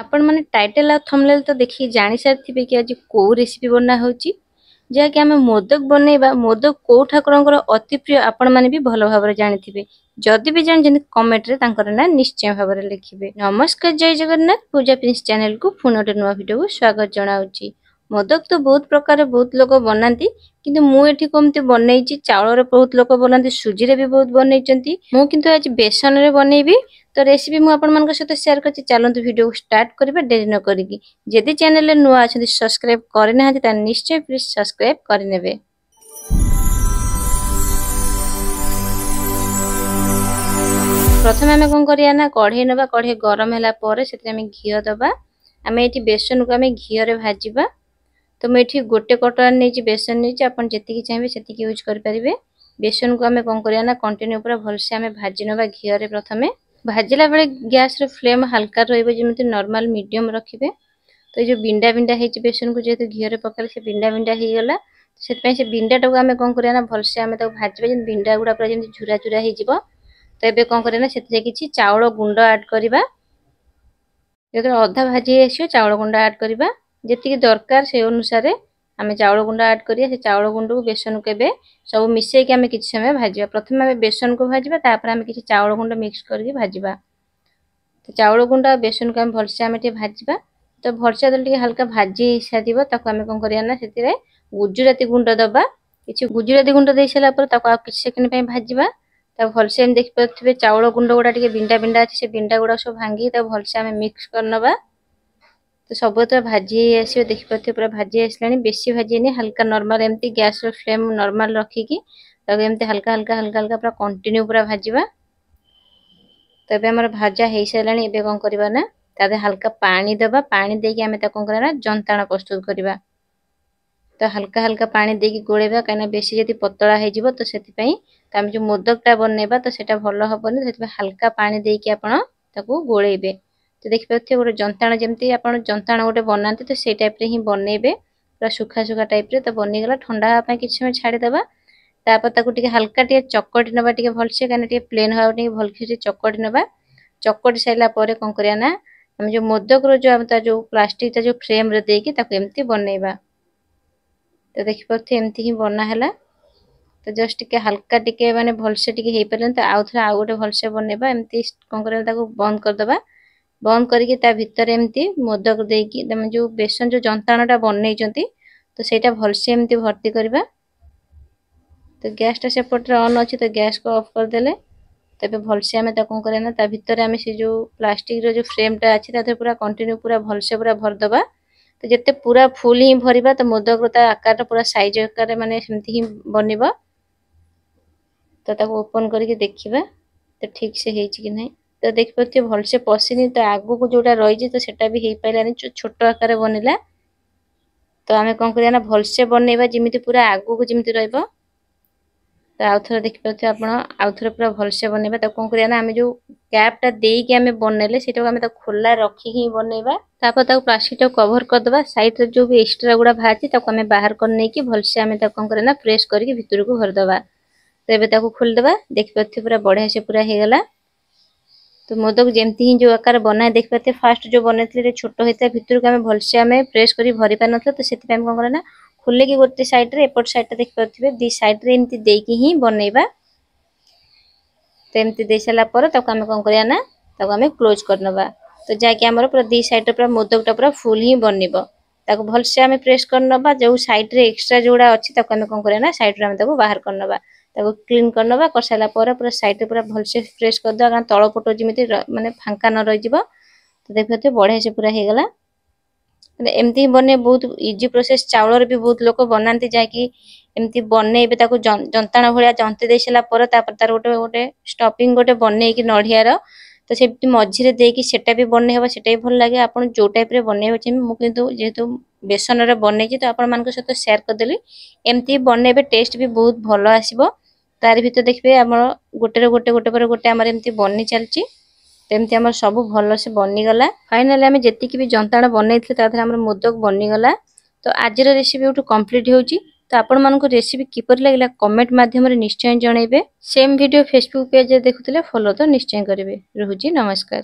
आपण माने टाइटल आ थंबनेल तो देखि जानि सारथिबे कि आज को रेसिपी बना होची जा कि आमे मोदक बनेबा। मोदक को ठाकुरंकर अति प्रिय आपण माने भी भलो भाबरे जानिथिबे। जदि भी जान जने कमेंट रे तांकर ना निश्चय भाबरे लिखिबे। नमस्कार, जय जगन्नाथ। पूजा प्रिंस चैनल को पुनः नुआ वीडियो को स्वागत जणाउची। मोदक तो बहुत प्रकार बहुत लोग बनाती, किंतु मु एठी कमती बनैची। चावल रे बहुत लोग बनाती, सुजी रे भी बहुत बनैचंती। मु किंतु आज बेसन रे बनेबी। तो रेसिपी मु आपण मानक साथ शेयर करछि। चलंतु वीडियो को स्टार्ट करबा देरी न करिकि। जदि चैनल रे नुआ अछंती सब्सक्राइब करे ना त निश्चय प्लीज सब्सक्राइब कर नेबे। प्रथम आमे कोन करिया ना कढ़ई नबा। कढ़ई गरम होला परे सेते आमे घियो दबा। आमे एठी बेसन को आमे घियो रे भाजिबा। तो मैं एठी गोटे कटोरा नेछि बेसन नेछि। आपण जति कि चाहेबे सेति कि यूज कर परिबे। बेसन को आमे कोन करिया ना कंटिन्यू पूरा भल से आमे भाजी नबा घियो रे। प्रथमे भाजिला बेले गैस रे फ्लेम हल्का रहइबे, जेमिति नॉर्मल मीडियम रखिबे। तो जो बिंडा बिंडा हेछि बेसन को जेते घियो रे पकाले से बिंडा बिंडा हे गेला। सेत पय से बिंडा टाको आमे कोन करिया ना भल से आमे ताको भाजिबे, जे बिंडा गुडा पूरा जेमिति झुरा झुरा हे जिवो। तो एबे कोन करिया ना सेते किछि चावल गुंड ऐड करिबा। जेते आधा भाजी आसियो चावल गुंड ऐड करिबा। जेतिकी दरकार से अनुसार आमे चावल गुंड ऐड करिया। से चावल गुंड को बेसन को एबे सब मिसै के आमे किछि समय भाजिबा। प्रथम आमे बेसन को भाजिबा, तापर आमे किछि चावल गुंड मिक्स करके भाजिबा। तो चावल गुंड आ बेसन को आमे भलसे आमे टे भाजिबा। तो भलसे दल हल्का भाजी सादिबो। ताको आमे कोन करिया ना सेतिरे गुजराती गुंड दबा। किछि गुजराती गुंड देइ सला पर ताको आ किछि सेकंड पे भाजिबा। ता भलसे हम देखि पथिबे चावल गुंड गुडा टिके बिंडा बिंडा अछि, से बिंडा गुडा सब भांगी ता भलसे आमे मिक्स करनबा। तो सब तो भाजी आसियो देखि पथिबे पूरा भाजी आसलानी। बेसी भाजी नै, हल्का नॉर्मल एम्ति गैस रो फ्लेम नॉर्मल रखी कि ताको एम्ति हल्का हल्का हल्का हल्का पूरा कंटिन्यू पूरा भाजिबा। तो एबे हमर भाजा हेइ सलानी। एबे कोन करबा ना तादे हल्का पानी दबा। पानी देके आमे ता कोन करबा ना जंताणा प्रस्तुत करबा। तो हल्का हल्का पानी देके गोळेबा, काना बेसी जति पतळा हे जिवो तो सेति पई त हम जो मोदकटा बनेबा तो सेटा भलो हबनी। सेति हल्का पानी देके आपण ताको गोळेबे। तो देखि पथिबे गोटे जंताणा जेमति आपण जंताणा गोटे बनाते तो सेइ टाइप रे ही बनेबे। पूरा सुखा सुखा टाइप रे तो बनि गेला। ठंडा पय किछ समय छाडी देबा। तापर ताको टिके हल्का टिके चकटी नबा टिके भलसे, काना टिके प्लेन हो टिके भलसे चकटी नबा। चकटी साइला परे कोन करिया ना हम जो मोदक रो जो हम ता जो प्लास्टिक ता जो फ्रेम रे देके ताको एम्ति बनेबा। तो देखि पथि एम्ति ही बना हला। तो जस्ट टिके हल्का टिके माने भलसे टिके हे परन तो आउ थरा आउ गोटे भलसे बनेबा। एम्ति कोन करिया ताको बंद कर दबा। बंद करके ता भीतर एम्ति मोदक देकी तमे जो बेसन जो जंताणाटा बनै चंती तो सेटा भलसे एम्ति भर्ती करबा। तो गैस टा सेपट रे ऑन अछि, तो गैस को ऑफ कर देले। तबे भलसे आमे ता कोन करे ना ता भीतर आमे से जो प्लास्टिक रो जो फ्रेम टा अछि ताते पूरा कंटिन्यू पूरा भलसे पूरा भर दबा। तो जते पूरा फुल ही भरिबा तो मोदक रो ता आकार टा पूरा साइज आकार रे माने सेमति ही बनिबा। तो ताको ओपन करके देखिबा तो ठीक से हेछि कि नै। तो देखि पथि भलसे पसिनी। तो आगु को जोटा रहि जे तो सेटा भी हेइ पाइलानी, छोटो आकार रे बनिला। तो आमे कोन करिया ना भलसे बनेबा जेमिति पूरा आगु को जेमिति रहइबो। तो आउथरा देखि पथि आपण आउथरा पूरा भलसे बनेबा। तो कोन करिया ना आमे जो कैप टा देई के आमे बनेले सेटा आमे ता खोला रखी ही बनेबा। तापर ता प्लास्टिक टा कवर कर दबा। साइड रे जो भी एक्स्ट्रा गुडा भाजी ताको आमे बाहर कर नै कि भलसे आमे ता कोन करे ना प्रेस करके भीतर को भर दबा। तो एबे ताको खोल दबा। देखि पथि पूरा बढ़िया से पूरा हे गेला। तो मोदक जेमती ही जो आकार बनाए देख पाते फास्ट जो बनेतले रे छोटो हेता भीतर को हमें भलसे हमें प्रेस करी भरी पा नथले। तो सेति टाइम कोन करे ना खुले की गोटे साइड रे एपट साइड देख पाथिबे दी साइड रे एमती देकी ही बनेबा। तो एमती दे सला पर ताको हमें कोन करिया ना ताको हमें क्लोज करनबा। तो जाके हमर पूरा दी साइड रे पूरा मोदकटा पूरा फुल ही बनिबो। ताको भलसे हमें प्रेस करनबा। जो साइड रे एक्स्ट्रा जोडा अछि ताको हमें कोन करिया ना साइड रे हमें ताको बाहर करनबा। ताको क्लीन करनबा। कर साला पर पूरा साइड रे पूरा भलसे प्रेस कर दो, कारण तळ पटो जिमिति माने फांका न रहि जिवो। तो देखते बढ़िया से पूरा हे गेला। एमती बने बहुत इजी प्रोसेस। चावल रे भी बहुत लोक बनांती जाकी एमती बनेबे ताको जंताणा भलिया जंती देसला पर तापर तार गोटे गोटे स्टफिंग गोटे बने कि नढिया रो। तो सेमती मझी रे देकी सेटा भी बने हबा। सेटा भी भल लागे। आपण जो टाइप रे बनेबे छै मु किंतु जेहेतु बेसन रे बने छी तो आपण मान के साथ शेयर कर देली। एमती बनेबे टेस्ट भी बहुत भलो आसीबो। तार भीतर देखबे हमर गोटे गोटे गोटे पर गोटे हमर एमती बनि चलची। तेमती हमर सब भलो से बनि गला। फाइनली हमें जेति की भी जंताणा बनैथले ताथरे हमर मोदक बनि गला। तो आज रो रेसिपी उठु कंप्लीट होउची। तो आपण मानको रेसिपी किपर लागला कमेंट माध्यम रे निश्चय जणैबे। सेम वीडियो फेसबुक पेज रे देखुतले फॉलो तो निश्चय करिवे। रहूची नमस्कार।